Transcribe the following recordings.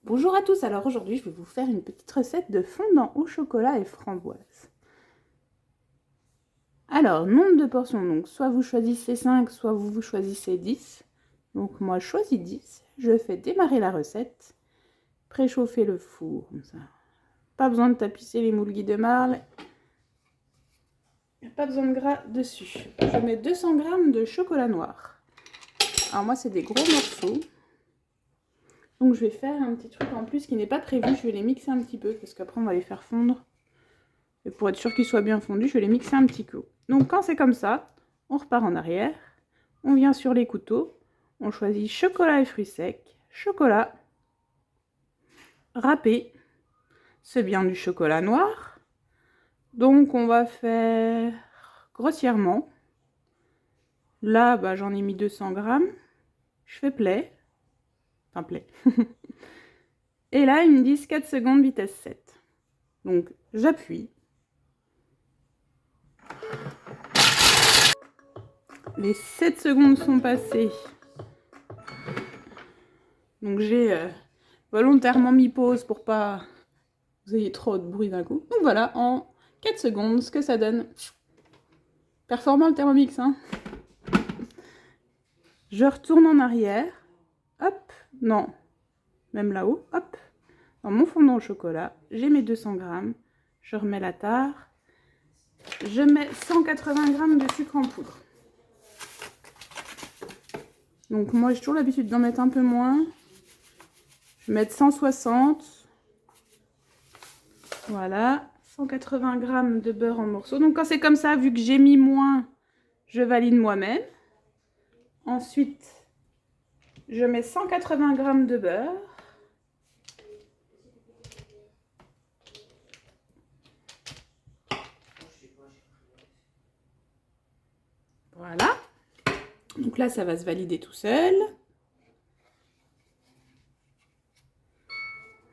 Bonjour à tous, alors aujourd'hui je vais vous faire une petite recette de fondant au chocolat et framboise. Alors, nombre de portions, donc soit vous choisissez 5, soit vous choisissez 10. Donc moi je choisis 10, je fais démarrer la recette, préchauffer le four, comme ça. Pas besoin de tapisser les moules Guy de Marle, pas besoin de gras dessus. Je mets 200 g de chocolat noir. Alors moi c'est des gros morceaux. Donc je vais faire un petit truc en plus qui n'est pas prévu, je vais les mixer un petit peu parce qu'après on va les faire fondre. Et pour être sûr qu'ils soient bien fondus, je vais les mixer un petit peu. Donc quand c'est comme ça, on repart en arrière, on vient sur les couteaux, on choisit chocolat et fruits secs, chocolat, râpé, c'est bien du chocolat noir. Donc on va faire grossièrement. Là, j'en ai mis 200 g. Je fais play. Enfin, play. Et là, ils me disent 4 secondes, vitesse 7. Donc, j'appuie. Les 7 secondes sont passées. Donc, j'ai volontairement mis pause pour pas vous ayez trop de bruit d'un coup. Donc voilà, en 4 secondes, ce que ça donne. Performant le Thermomix, hein. Je retourne en arrière. Hop, non. Même là-haut, hop. Dans mon fondant au chocolat, j'ai mes 200 g. Je remets la tare. Je mets 180 g de sucre en poudre. Donc moi, j'ai toujours l'habitude d'en mettre un peu moins. Je vais mettre 160. Voilà. 180 g de beurre en morceaux. Donc quand c'est comme ça, vu que j'ai mis moins, je valide moi-même. Ensuite, je mets 180 g de beurre. Voilà. Donc là, ça va se valider tout seul.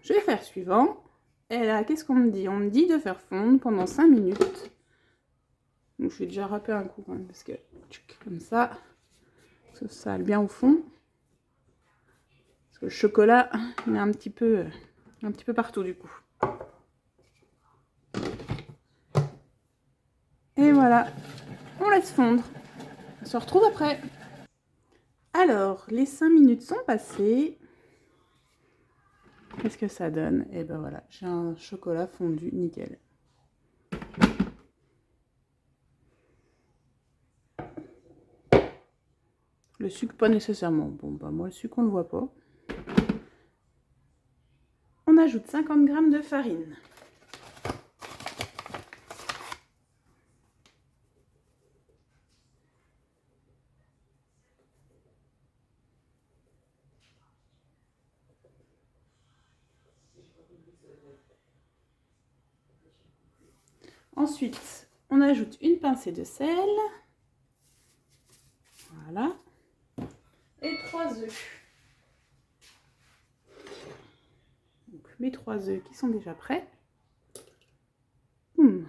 Je vais faire suivant. Et là, qu'est-ce qu'on me dit? On me dit de faire fondre pendant 5 minutes. Donc je vais déjà râper un coup quand même, parce que comme ça aille bien au fond. Parce que le chocolat, il est un petit peu partout du coup. Et voilà, on laisse fondre. On se retrouve après. Alors, les 5 minutes sont passées. Qu'est-ce que ça donne? Et ben voilà, j'ai un chocolat fondu nickel. Le sucre, pas nécessairement. Bon, moi, le sucre, on ne le voit pas. On ajoute 50 g de farine. Ensuite, on ajoute une pincée de sel. Voilà. Et 3 œufs. Donc, mes 3 œufs qui sont déjà prêts. On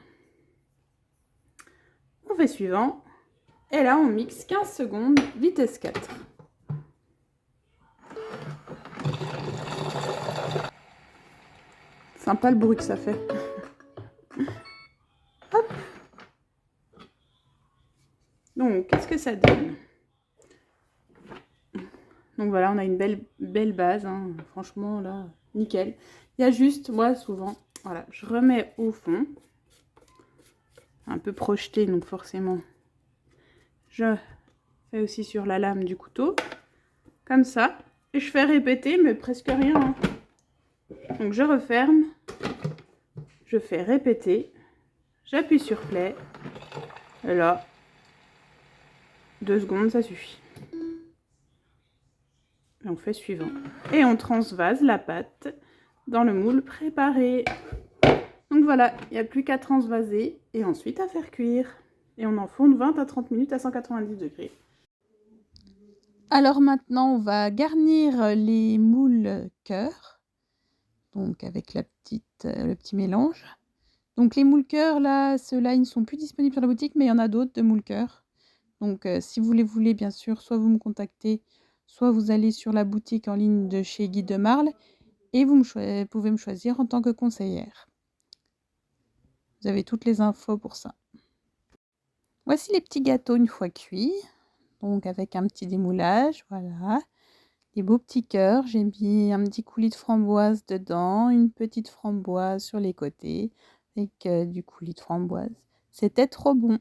fait suivant. Et là, on mixe 15 secondes, vitesse 4. Sympa le bruit que ça fait. Hop. Donc, qu'est-ce que ça donne? Donc voilà, on a une belle base, hein. Franchement, là, nickel. Il y a juste, moi, souvent, voilà, je remets au fond. Un peu projeté, donc forcément, je fais aussi sur la lame du couteau. Comme ça. Et je fais répéter, mais presque rien, hein. Donc je referme. Je fais répéter. J'appuie sur play. Et là, 2 secondes, ça suffit. Et on fait suivant. Et on transvase la pâte dans le moule préparé. Donc voilà, il n'y a plus qu'à transvaser et ensuite à faire cuire. Et on enfourne 20 à 30 minutes à 190 degrés. Alors maintenant, on va garnir les moules cœur. Donc avec le petit mélange. Donc les moules cœur, là, ceux-là, ils ne sont plus disponibles sur la boutique, mais il y en a d'autres de moules cœur. Donc si vous les voulez, bien sûr, soit vous me contactez, soit vous allez sur la boutique en ligne de chez Guy de Marle. et vous pouvez me choisir en tant que conseillère. Vous avez toutes les infos pour ça. Voici les petits gâteaux une fois cuits, donc avec un petit démoulage, voilà. Des beaux petits cœurs, j'ai mis un petit coulis de framboise dedans, une petite framboise sur les côtés, avec du coulis de framboise. C'était trop bon.